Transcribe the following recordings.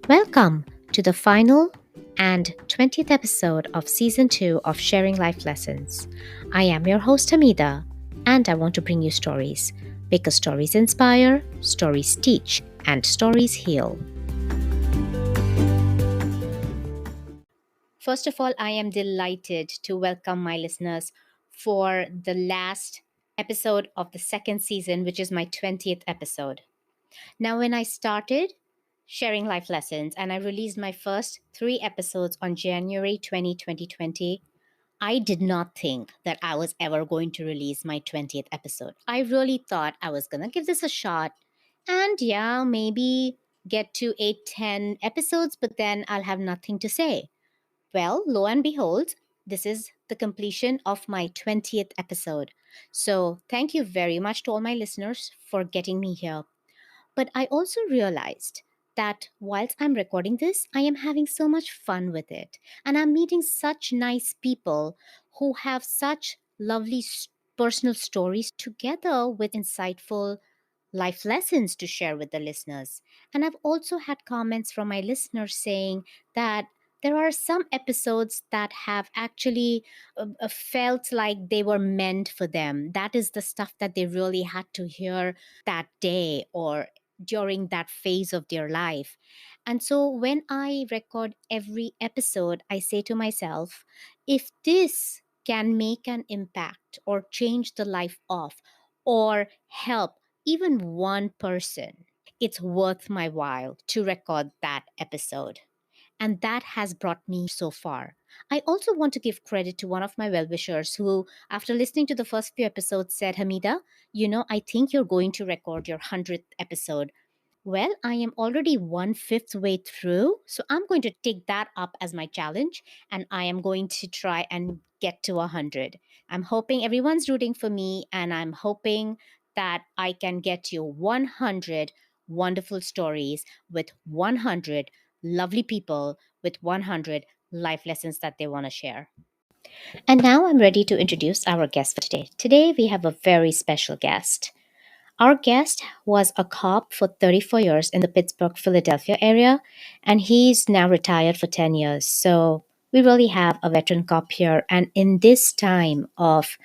Welcome to the final and 20th episode of Season 2 of Sharing Life Lessons. I am your host Hamidah, and I want to bring you stories because stories inspire, stories teach, and stories heal. First of all, I am delighted to welcome my listeners for the last episode of the second season, which is my 20th episode. Now, when I started sharing life lessons and I released my first 3 episodes on January 2020, I did not think that I was ever going to release my 20th episode. I really thought I was going to give this a shot and maybe get to 8, 10 episodes, but then I'll have nothing to say. Well, lo and behold, this is the completion of my 20th episode. So, thank you very much to all my listeners for getting me here. But I also realized that whilst I'm recording this, I am having so much fun with it. And I'm meeting such nice people who have such lovely personal stories together with insightful life lessons to share with the listeners. And I've also had comments from my listeners saying that there are some episodes that have actually felt like they were meant for them. That is the stuff that they really had to hear that day or during that phase of their life. And so when I record every episode, I say to myself, if this can make an impact or change the life of or help even one person, it's worth my while to record that episode. And that has brought me so far. I also want to give credit to one of my well wishers who, after listening to the first few episodes, said, Hamidah, I think you're going to record your 100th episode. Well, I am already 1/5 way through, so I'm going to take that up as my challenge and I am going to try and get to 100. I'm hoping everyone's rooting for me and I'm hoping that I can get you 100 wonderful stories with 100 lovely people with 100 life lessons that they want to share. And now I'm ready to introduce our guest for today. Today we have a very special guest. Our guest was a cop for 34 years in the Pittsburgh, Philadelphia area, and he's now retired for 10 years. So we really have a veteran cop here. And in this time of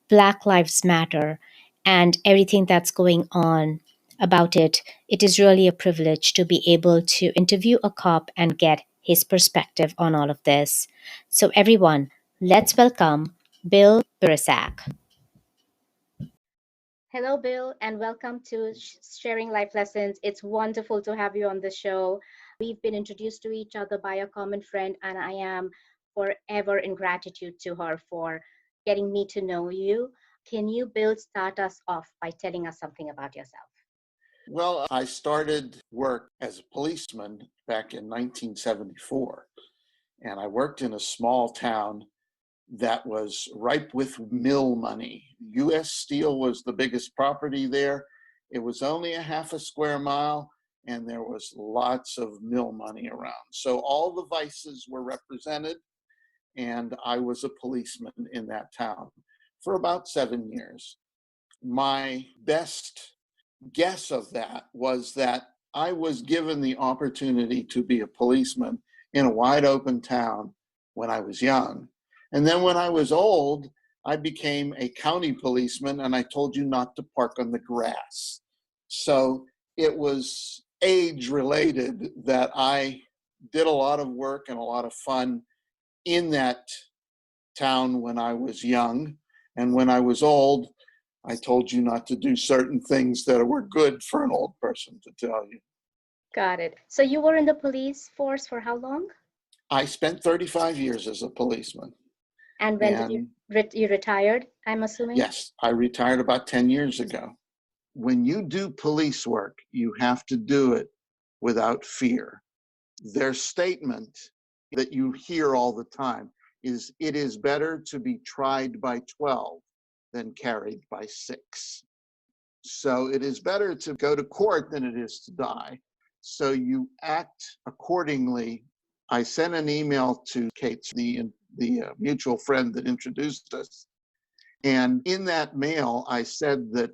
Black Lives Matter and everything that's going on about it, it is really a privilege to be able to interview a cop and get his perspective on all of this. So, everyone, let's welcome Bill Biroscak. Hello, Bill, and welcome to Sharing Life Lessons. It's wonderful to have you on the show. We've been introduced to each other by a common friend, and I am forever in gratitude to her for getting me to know you. Can you, Bill, start us off by telling us something about yourself? Well, I started work as a policeman back in 1974, and I worked in a small town that was ripe with mill money. U.S. Steel was the biggest property there. It was only a half a square mile, and there was lots of mill money around. So all the vices were represented, and I was a policeman in that town for about 7 years. My best guess of that was that I was given the opportunity to be a policeman in a wide open town when I was young. And then when I was old, I became a county policeman, and I told you not to park on the grass. So it was age related that I did a lot of work and a lot of fun in that town when I was young. And when I was old, I told you not to do certain things that were good for an old person to tell you. Got it. So you were in the police force for how long? I spent 35 years as a policeman. And when did you retired, I'm assuming? Yes, I retired about 10 years ago. When you do police work, you have to do it without fear. Their statement that you hear all the time is, it is better to be tried by 12 than carried by 6. So it is better to go to court than it is to die. So you act accordingly. I sent an email to Kate, the mutual friend that introduced us. And in that mail, I said that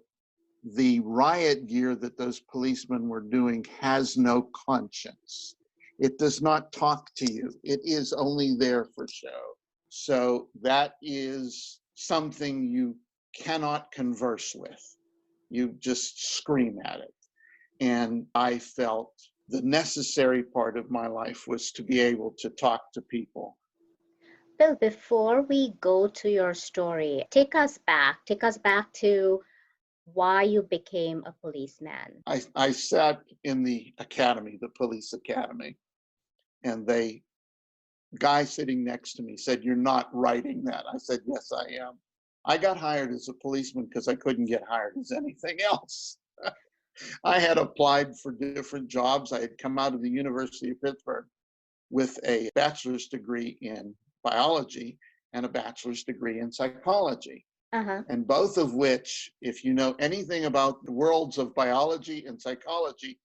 the riot gear that those policemen were doing has no conscience. It does not talk to you. It is only there for show. So that is something you cannot converse with. You just scream at it. And I felt the necessary part of my life was to be able to talk to people. Bill, before we go to your story, take us back to why you became a policeman. I sat in the academy, the police academy, and the guy sitting next to me said, "You're not writing that." I said, "Yes, I am." I got hired as a policeman because I couldn't get hired as anything else. I had applied for different jobs. I had come out of the University of Pittsburgh with a bachelor's degree in biology and a bachelor's degree in psychology. Uh-huh. And both of which, if you know anything about the worlds of biology and psychology,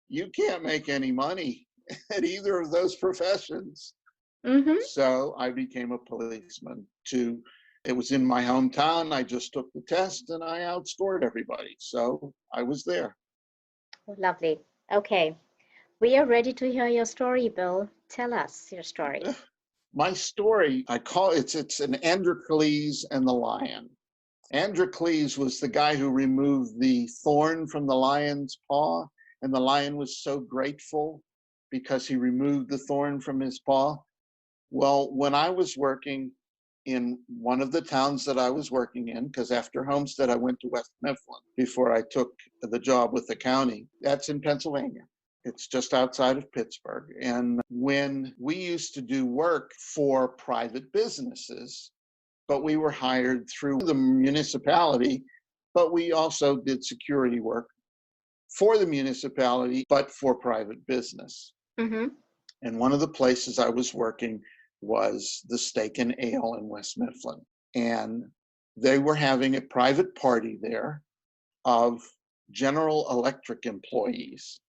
you can't make any money at either of those professions. Mm-hmm. So I became a policeman. It was in my hometown. I just took the test and I outscored everybody. So I was there. Oh, lovely. Okay. We are ready to hear your story, Bill. Tell us your story. My story, I call it's an Androcles and the lion. Androcles was the guy who removed the thorn from the lion's paw, and the lion was so grateful because he removed the thorn from his paw. Well, when I was working in one of the towns that I was working in, because after Homestead, I went to West Mifflin before I took the job with the county. That's in Pennsylvania. It's just outside of Pittsburgh. And when we used to do work for private businesses, but we were hired through the municipality, but we also did security work for the municipality, but for private business. Mm-hmm. And one of the places I was working was the Steak and Ale in West Mifflin. And they were having a private party there of General Electric employees.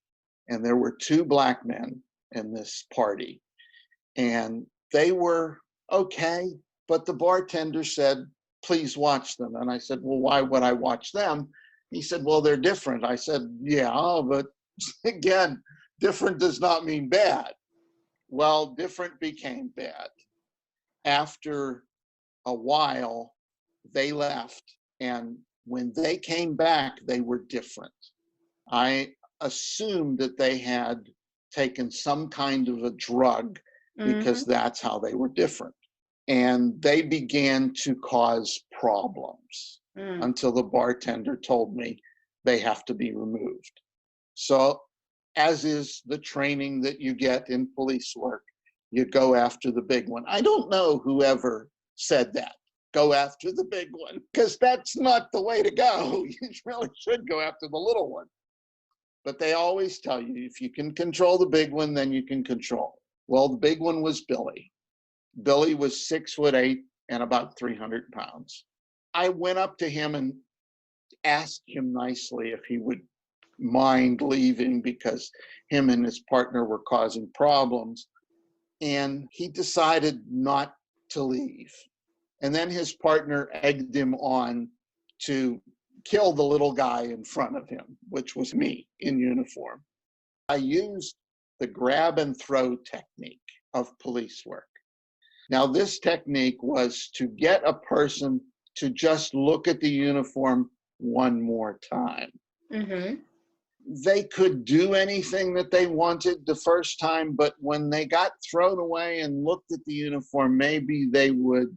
And there were 2 black men in this party. And they were okay, but the bartender said, "Please watch them." And I said, "Well, why would I watch them?" He said, "Well, they're different." I said, "Yeah, but again, different does not mean bad." Well, different became bad. After a while, they left. And when they came back, they were different. I assumed that they had taken some kind of a drug because that's how they were different. And they began to cause problems until the bartender told me they have to be removed. So, as is the training that you get in police work, you go after the big one. I don't know whoever said that. Go after the big one, because that's not the way to go. You really should go after the little one. But they always tell you, if you can control the big one, then you can control. Well, the big one was Billy. Billy was 6'8" and about 300 pounds. I went up to him and asked him nicely if he would mind leaving because him and his partner were causing problems. And he decided not to leave. And then his partner egged him on to kill the little guy in front of him, which was me in uniform. I used the grab and throw technique of police work. Now, this technique was to get a person to just look at the uniform one more time. Mm-hmm. They could do anything that they wanted the first time, but when they got thrown away and looked at the uniform, maybe they would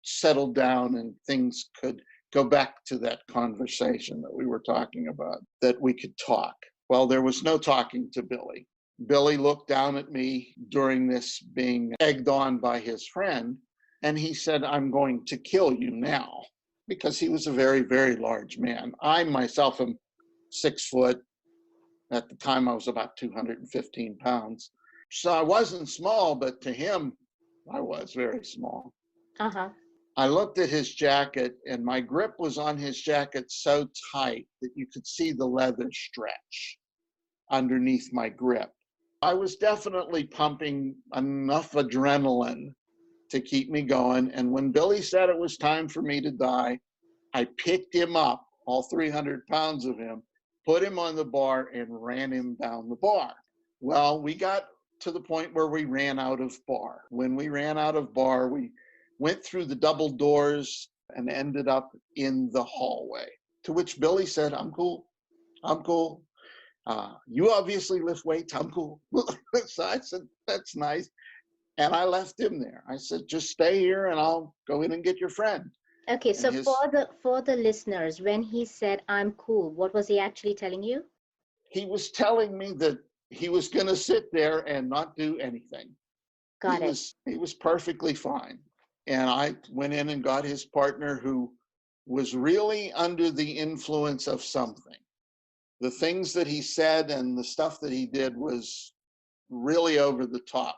settle down and things could go back to that conversation that we were talking about, that we could talk. Well, there was no talking to Billy. Billy looked down at me during this being egged on by his friend, and he said, "I'm going to kill you now," because he was a very, very large man. I myself am 6 foot. At the time, I was about 215 pounds. So I wasn't small, but to him, I was very small. Uh-huh. I looked at his jacket, and my grip was on his jacket so tight that you could see the leather stretch underneath my grip. I was definitely pumping enough adrenaline to keep me going. And when Billy said it was time for me to die, I picked him up, all 300 pounds of him, put him on the bar, and ran him down the bar. Well, we got to the point where we ran out of bar. When we ran out of bar, we went through the double doors and ended up in the hallway, to which Billy said, I'm cool. I'm cool. You obviously lift weights. I'm cool. So I said, that's nice. And I left him there. I said, just stay here and I'll go in and get your friend. Okay, And so for the listeners, when he said I'm cool, what was he actually telling you? he was telling me that he was going to sit there and not do anything. Got it. He was perfectly fine. And I went in and got his partner, who was really under the influence of something. The things that he said and the stuff that he did was really over the top.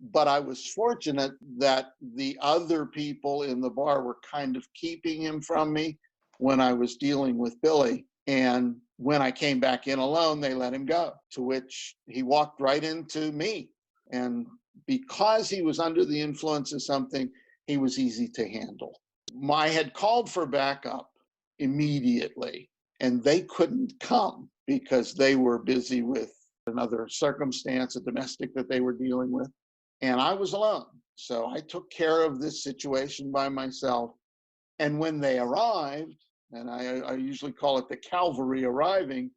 But I was fortunate that the other people in the bar were kind of keeping him from me when I was dealing with Billy. And when I came back in alone, they let him go, to which he walked right into me. And because he was under the influence of something, he was easy to handle. I had called for backup immediately, and they couldn't come because they were busy with another circumstance, a domestic that they were dealing with. And I was alone. So I took care of this situation by myself. And when they arrived, and I usually call it the cavalry arriving,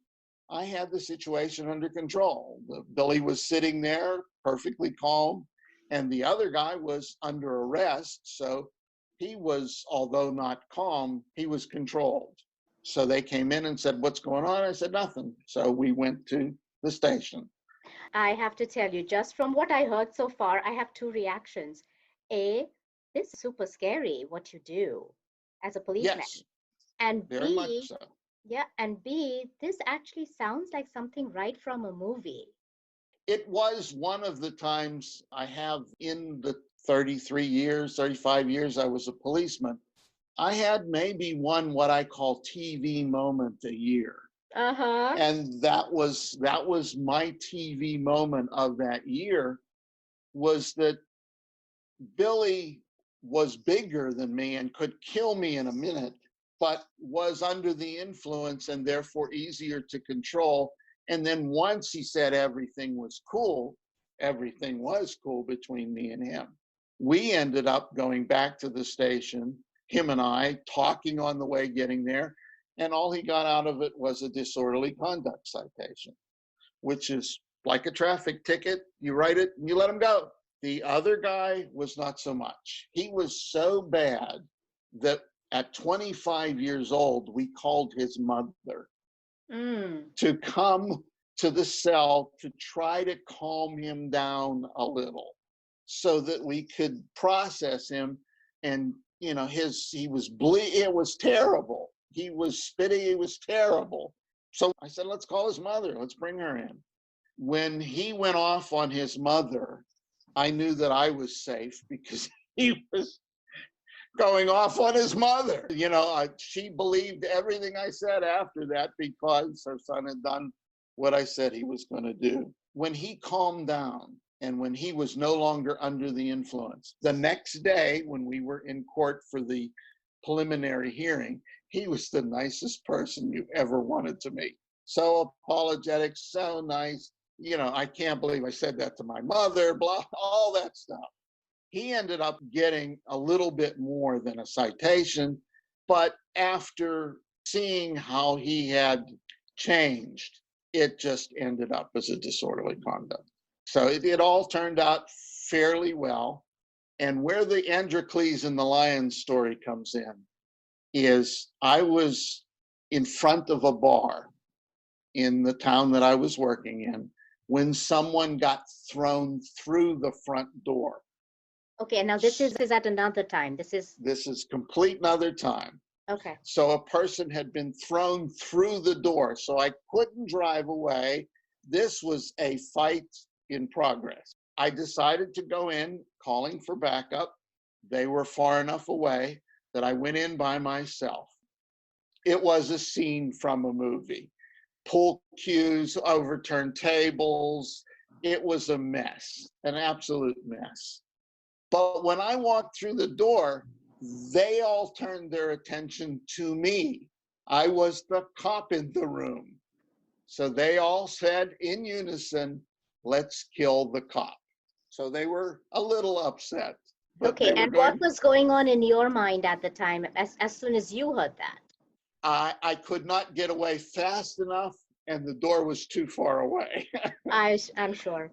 I had the situation under control. Billy was sitting there perfectly calm, and the other guy was under arrest. So he was, although not calm, he was controlled. So they came in and said, what's going on? I said, nothing. So we went to the station. I have to tell you, just from what I heard so far, I have two reactions. A, this is super scary what you do as a policeman. Yes, And very much B, so. yeah, and B, this actually sounds like something right from a movie. It was one of the times I have in the 33 years, 35 years I was a policeman. I had maybe one what I call TV moment a year. Uh-huh. And that was my TV moment of that year, was that Billy was bigger than me and could kill me in a minute, but was under the influence and therefore easier to control. And then once he said everything was cool between me and him. We ended up going back to the station, him and I, talking on the way getting there. And all he got out of it was a disorderly conduct citation, which is like a traffic ticket. You write it and you let him go. The other guy was not so much. He was so bad that at 25 years old, we called his mother to come to the cell to try to calm him down a little so that we could process him. And, you know, he was it was terrible. He was spitting, it was terrible. So I said, let's call his mother. Let's bring her in. When he went off on his mother, I knew that I was safe because he was going off on his mother. You know, she believed everything I said after that because her son had done what I said he was going to do. When he calmed down and when he was no longer under the influence, the next day when we were in court for the preliminary hearing, he was the nicest person you ever wanted to meet. So apologetic, so nice. You know, I can't believe I said that to my mother, blah, all that stuff. He ended up getting a little bit more than a citation, but after seeing how he had changed, it just ended up as a disorderly conduct. So it all turned out fairly well. And where the Androcles and the lion story comes in is I was in front of a bar in the town that I was working in when someone got thrown through the front door. Okay, now this is at another time. This is complete another time. Okay. So a person had been thrown through the door, so I couldn't drive away. This was a fight in progress. I decided to go in, calling for backup. They were far enough away that I went in by myself. It was a scene from a movie. Pull cues, overturned tables. It was a mess, an absolute mess. But when I walked through the door, they all turned their attention to me. I was the cop in the room. So they all said in unison, let's kill the cop. So they were a little upset, but Okay, they were and what going. was going on in your mind at the time as soon as you heard that? I could not get away fast enough, and the door was too far away. I'm sure.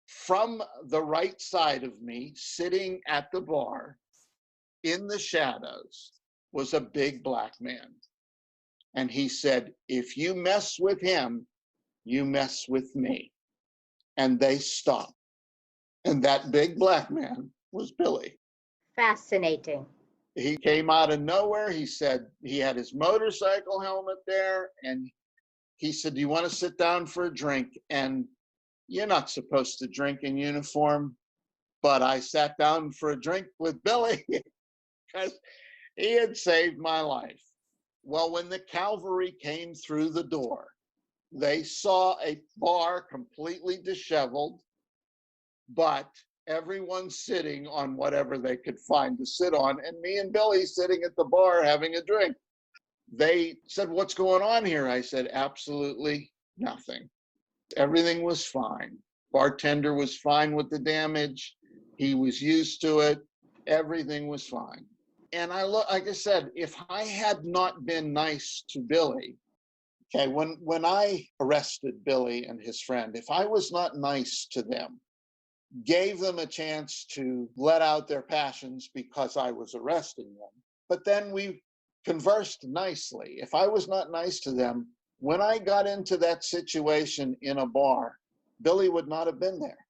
From the right side of me, sitting at the bar in the shadows, was a big black man. And he said, if you mess with him, you mess with me. And they stopped. And that big black man was Billy. Fascinating. He came out of nowhere. He said he had his motorcycle helmet there. And he said, do you want to sit down for a drink? And you're not supposed to drink in uniform. But I sat down for a drink with Billy because he had saved my life. Well, when the cavalry came through the door, they saw a bar completely disheveled, but everyone sitting on whatever they could find to sit on, and me and Billy sitting at the bar having a drink. They said, what's going on here? I said, absolutely nothing. Everything was fine. Bartender was fine with the damage. He was used to it. Everything was fine. And like I said, if I had not been nice to Billy, okay, when I arrested Billy and his friend, if I was not nice to them, gave them a chance to let out their passions because I was arresting them, but then we conversed nicely. If I was not nice to them, when I got into that situation in a bar, Billy would not have been there.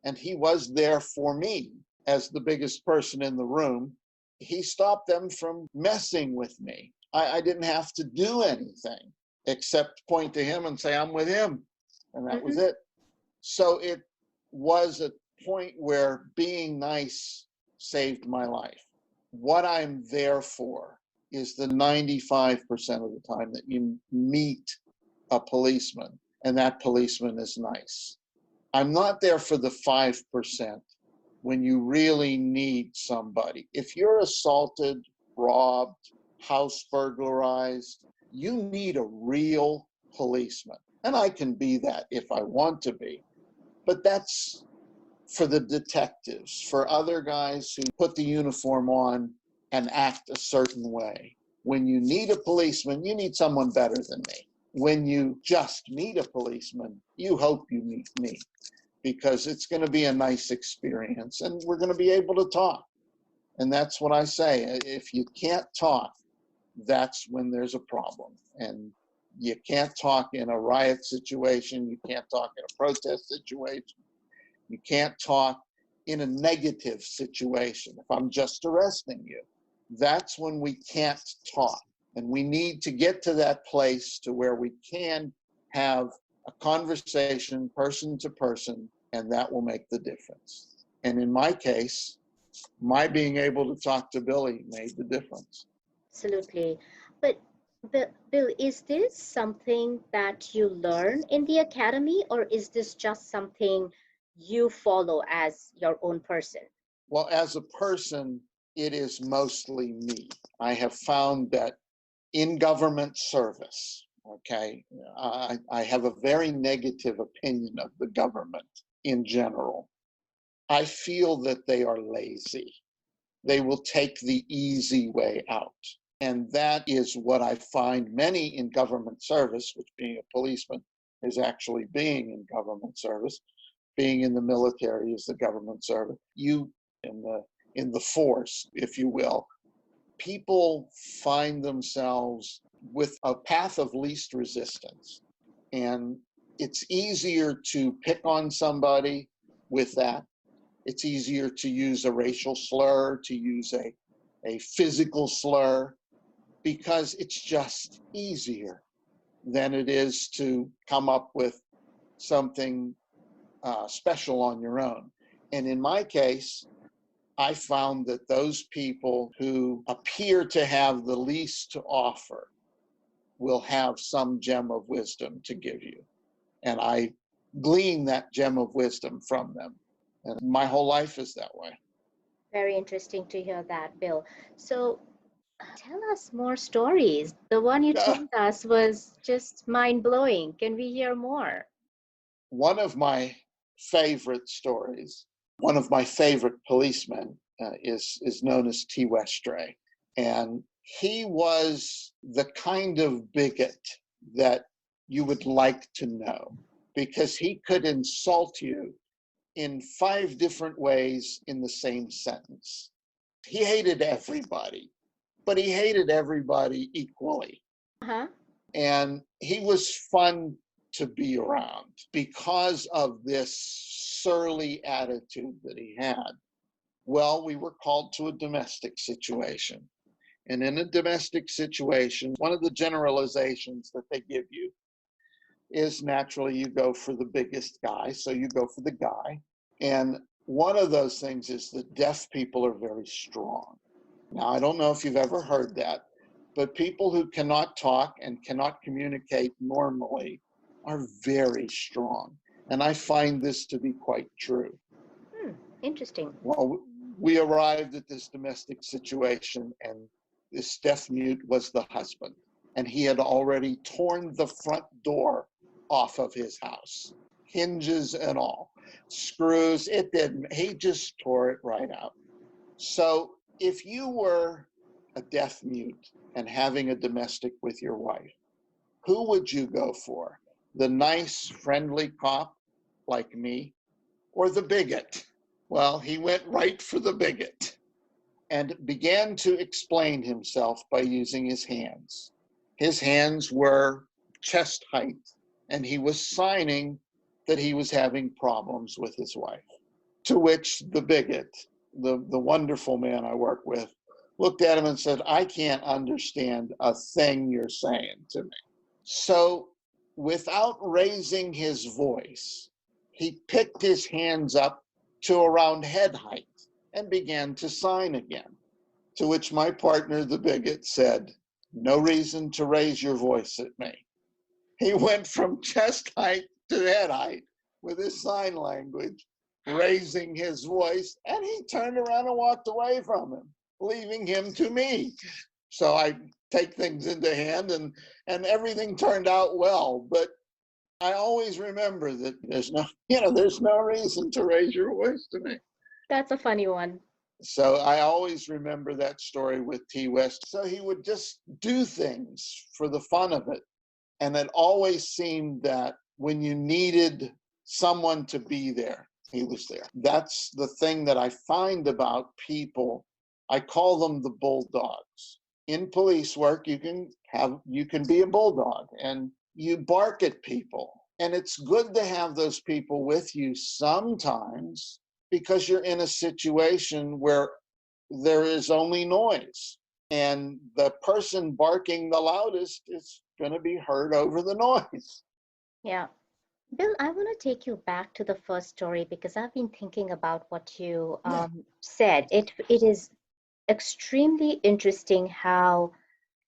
And he was there for me as the biggest person in the room. He stopped them from messing with me. I didn't have to do anything except point to him and say, I'm with him. And that was it. So it was a point where being nice saved my life. What I'm there for is the 95% of the time that you meet a policeman and that policeman is nice. I'm not there for the 5% when you really need somebody. If you're assaulted, robbed, house burglarized, you need a real policeman. And I can be that if I want to be. But that's for the detectives, for other guys who put the uniform on and act a certain way. When you need a policeman, you need someone better than me. When you just meet a policeman, you hope you meet me, because it's going to be a nice experience and we're going to be able to talk. And that's what I say. If you can't talk, that's when there's a problem. And you can't talk in a riot situation. You can't talk in a protest situation. You can't talk in a negative situation. If I'm just arresting you, that's when we can't talk. And we need to get to that place to where we can have a conversation person to person, and that will make the difference. And in my case, my being able to talk to Billy made the difference. Absolutely. But Bill, is this something that you learn in the academy, or is this just something you follow as your own person? Well, as a person, it is mostly me. I have found that in government service, okay, I have a very negative opinion of the government in general. I feel that they are lazy. They will take the easy way out. And that is what I find many in government service, which being a policeman is actually being in government service. Being in the military is the government service. You in the force, if you will. People find themselves with a path of least resistance. And it's easier to pick on somebody with that. It's easier to use a racial slur, to use a physical slur, because it's just easier than it is to come up with something special on your own. And in my case, I found that those people who appear to have the least to offer will have some gem of wisdom to give you. And I glean that gem of wisdom from them. And my whole life is that way. Very interesting to hear that, Bill. So tell us more stories. The one you told us was just mind-blowing. Can we hear more? one of my favorite stories, one of my favorite policemen is known as T. Westray. And he was the kind of bigot that you would like to know, because he could insult you in 5 different ways in the same sentence. He hated everybody, but he hated everybody equally. Uh-huh. And he was fun to be around because of this surly attitude that he had. Well, we were called to a domestic situation. And in a domestic situation, one of the generalizations that they give you is naturally you go for the biggest guy, so you go for the guy. And one of those things is that deaf people are very strong. Now, I don't know if you've ever heard that, but people who cannot talk and cannot communicate normally are very strong. And I find this to be quite true. Interesting. Well, we arrived at this domestic situation, and this deaf mute was the husband. And he had already torn the front door off of his house, hinges and all, screws. It didn't, he just tore it right out. So if you were a deaf mute and having a domestic with your wife, who would you go for? The nice, friendly cop like me, or the bigot? Well, he went right for the bigot and began to explain himself by using his hands. His hands were chest height, and he was signing that he was having problems with his wife. To which the bigot, the wonderful man I work with, looked at him and said, "I can't understand a thing you're saying to me." So without raising his voice, he picked his hands up to around head height and began to sign again. To which my partner, the bigot, said, "No reason to raise your voice at me." He went from chest height to head height with his sign language, raising his voice, and he turned around and walked away from him, leaving him to me. So I take things into hand, and everything turned out well. But I always remember that there's no reason to raise your voice to me. That's a funny one. So I always remember that story with T. West. So he would just do things for the fun of it. And it always seemed that when you needed someone to be there, he was there. That's the thing that I find about people. I call them the bulldogs. In police work, you can be a bulldog, and you bark at people. And it's good to have those people with you sometimes, because you're in a situation where there is only noise, and the person barking the loudest is going to be heard over the noise. Yeah. Bill, I want to take you back to the first story, because I've been thinking about what you said. It is extremely interesting how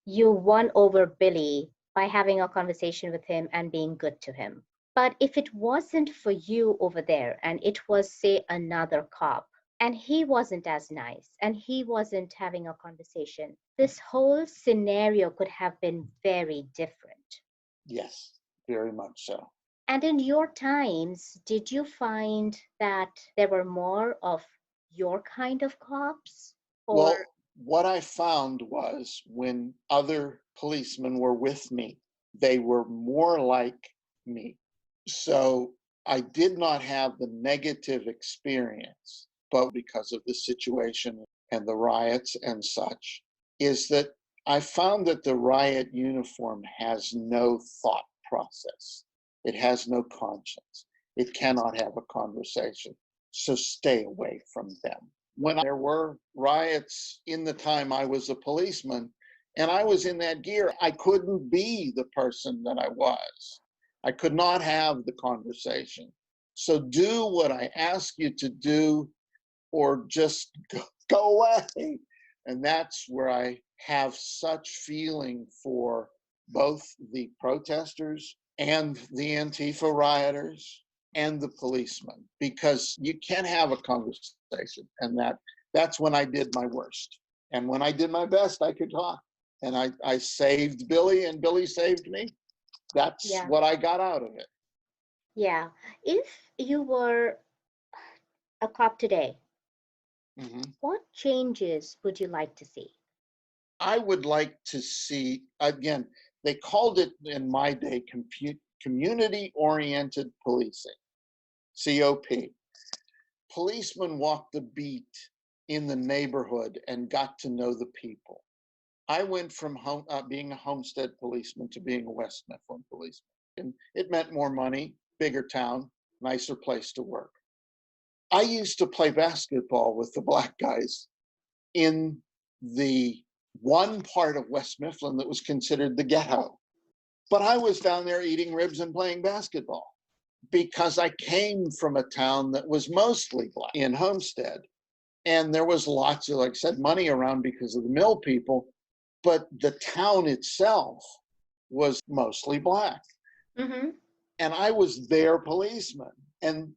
you won over Billy by having a conversation with him and being good to him. But if it wasn't for you over there, and it was, say, another cop, and he wasn't as nice, and he wasn't having a conversation, this whole scenario could have been very different. Yes, very much so. And in your times, did you find that there were more of your kind of cops? Well, Or what I found was when other policemen were with me, they were more like me. So I did not have the negative experience, but because of the situation and the riots and such, is that I found that the riot uniform has no thought process. It has no conscience. It cannot have a conversation. So stay away from them. When there were riots in the time I was a policeman and I was in that gear, I couldn't be the person that I was. I could not have the conversation. So do what I ask you to do, or just go away. And that's where I have such feeling for both the protesters and the Antifa rioters and the policemen, because you can't have a conversation. And that's when I did my worst. And when I did my best, I could talk. And I saved Billy, and Billy saved me. That's yeah, what I got out of it. Yeah. If you were a cop today, Mhm. what changes would you like to see? I would like to see, again, they called it in my day community oriented policing, COP. Policemen walked the beat in the neighborhood and got to know the people. I went from being a homestead policeman to being a West Mifflin policeman. And it meant more money, bigger town, nicer place to work. I used to play basketball with the black guys in the one part of West Mifflin that was considered the ghetto. But I was down there eating ribs and playing basketball because I came from a town that was mostly black in Homestead. And there was lots of, like I said, money around because of the mill people, but the town itself was mostly black. Mm-hmm. And I was their policeman. And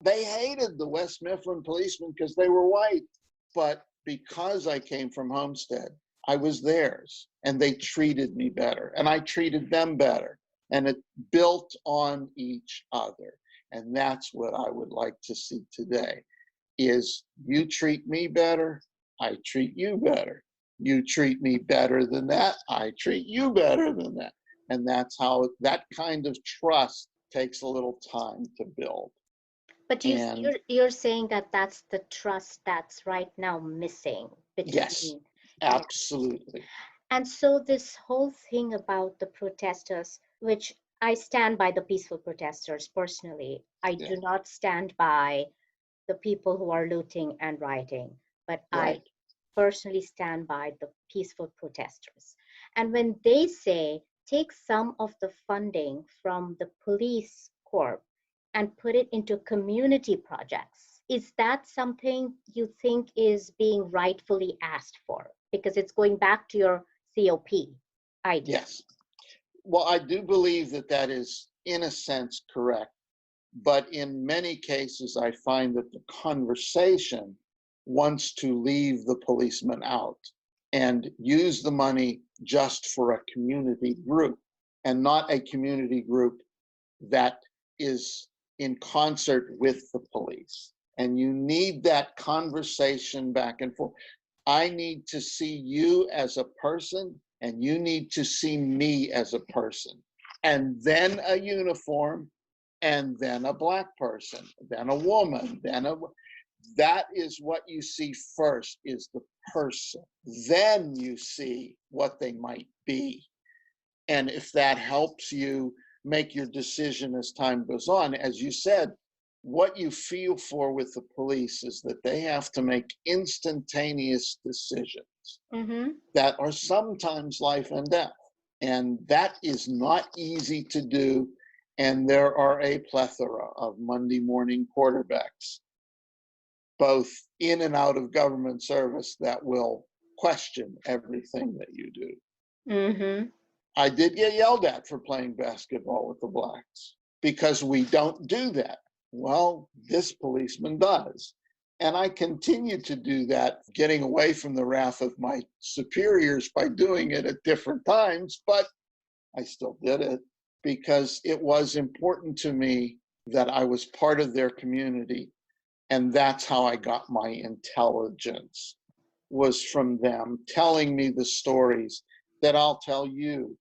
they hated the West Mifflin policemen because they were white. But because I came from Homestead, I was theirs. And they treated me better. And I treated them better. And it built on each other. And that's what I would like to see today is you treat me better, I treat you better. You treat me better than that, I treat you better than that. And that's how that kind of trust takes a little time to build. But And you're saying that that's the trust that's right now missing yes, between. Yeah. absolutely. And so this whole thing about the protesters, which I stand by the peaceful protesters personally, I Yeah, do not stand by the people who are looting and rioting, but I right. personally stand by the peaceful protesters. And when they say take some of the funding from the police corps and put it into community projects, is that something you think is being rightfully asked for? Because it's going back to your COP idea. Yes. Well, I do believe that that is, in a sense, correct. But in many cases, I find that the conversation wants to leave the policeman out and use the money just for a community group and not a community group that is in concert with the police. And you need that conversation back and forth. I need to see you as a person, and you need to see me as a person. And then a uniform, and then a black person, then a woman, then a that is what you see first is the person. Then you see what they might be. And if that helps you make your decision as time goes on, as you said, what you feel for with the police is that they have to make instantaneous decisions Mm-hmm. that are sometimes life and death. And that is not easy to do. And there are a plethora of Monday morning quarterbacks, both in and out of government service, that will question everything that you do. Mm-hmm. I did get yelled at for playing basketball with the blacks because we don't do that. Well, this policeman does. And I continue to do that, getting away from the wrath of my superiors by doing it at different times, but I still did it because it was important to me that I was part of their community. And that's how I got my intelligence, was from them telling me the stories that I'll tell you.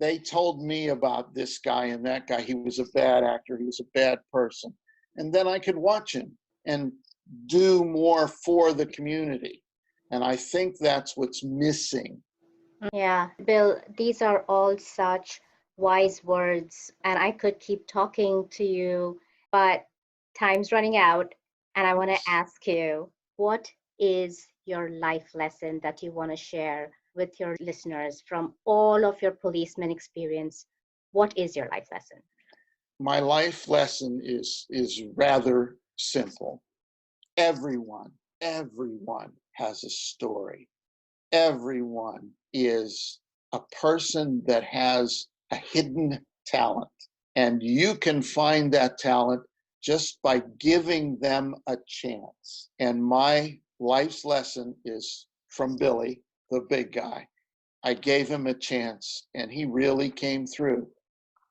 They told me about this guy and that guy. He was a bad actor. He was a bad person. And then I could watch him and do more for the community. And I think that's what's missing. Yeah, Bill, these are all such wise words, and I could keep talking to you, but time's running out, and I want to ask you, what is your life lesson that you want to share with your listeners from all of your policeman experience? What is your life lesson? My life lesson is rather simple. Everyone has a story. Everyone is a person that has a hidden talent. And you can find that talent just by giving them a chance. And my life's lesson is from Billy, the big guy. I gave him a chance and he really came through.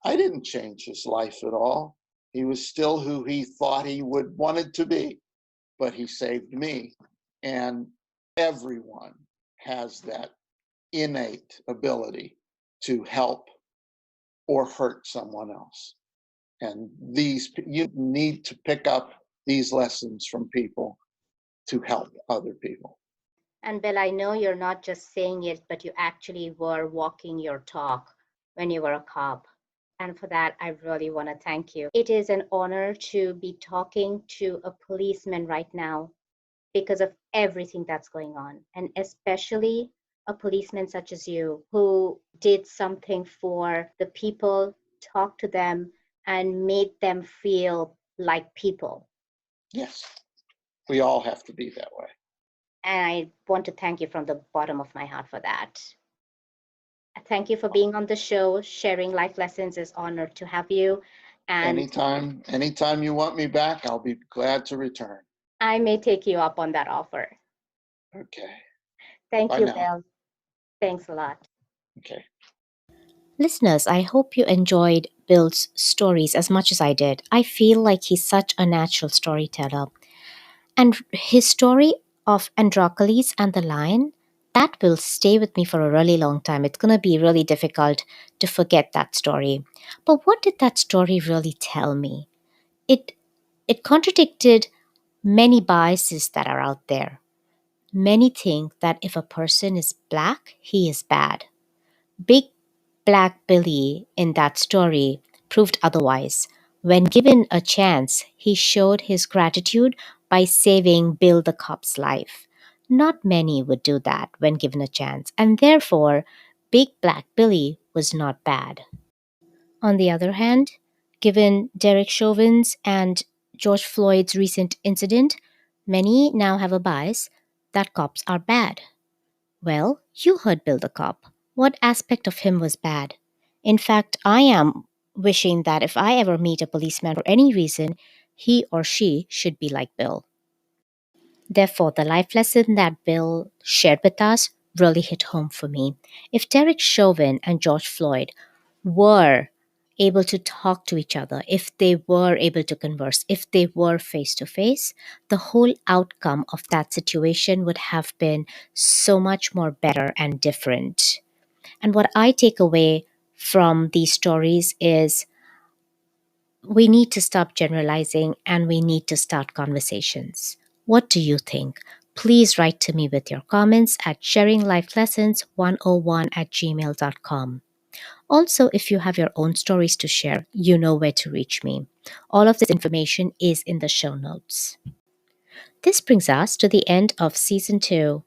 I didn't change his life at all. He was still who he thought he would wanted to be, but he saved me. And everyone has that innate ability to help or hurt someone else. And you need to pick up these lessons from people to help other people. And Bill, I know you're not just saying it, but you actually were walking your talk when you were a cop. And for that, I really want to thank you. It is an honor to be talking to a policeman right now because of everything that's going on, and especially a policeman such as you who did something for the people, talked to them, and made them feel like people. Yes, we all have to be that way. And I want to thank you from the bottom of my heart for that. Thank you for being on the show. Sharing life lessons is honored to have you. And anytime you want me back, I'll be glad to return. I may take you up on that offer. Okay. Thank Bye you, now. Bill. Thanks a lot. Okay. Listeners, I hope you enjoyed Bill's stories as much as I did. I feel like he's such a natural storyteller. And his story of Androcles and the lion, that will stay with me for a really long time. It's going to be really difficult to forget that story. But what did that story really tell me? It contradicted many biases that are out there. Many think that if a person is black, he is bad. Big Black Billy in that story proved otherwise. When given a chance, he showed his gratitude by saving Bill the cop's life. Not many would do that when given a chance, and therefore, Big Black Billy was not bad. On the other hand, given Derek Chauvin's and George Floyd's recent incident, many now have a bias that cops are bad. Well, you heard Bill the cop. What aspect of him was bad? In fact, I am wishing that if I ever meet a policeman for any reason, he or she should be like Bill. Therefore, the life lesson that Bill shared with us really hit home for me. If Derek Chauvin and George Floyd were able to talk to each other, if they were able to converse, if they were face to face, the whole outcome of that situation would have been so much more better and different. And what I take away from these stories is we need to stop generalizing and we need to start conversations. What do you think? Please write to me with your comments at sharinglifelessons101@gmail.com. Also, if you have your own stories to share, you know where to reach me. All of this information is in the show notes. This brings us to the end of season 2.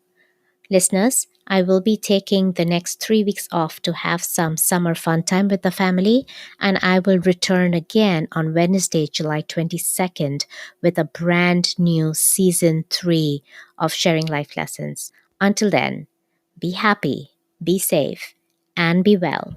Listeners, I will be taking the next 3 weeks off to have some summer fun time with the family, and I will return again on Wednesday, July 22nd, with a brand new season 3 of Sharing Life Lessons. Until then, be happy, be safe, and be well.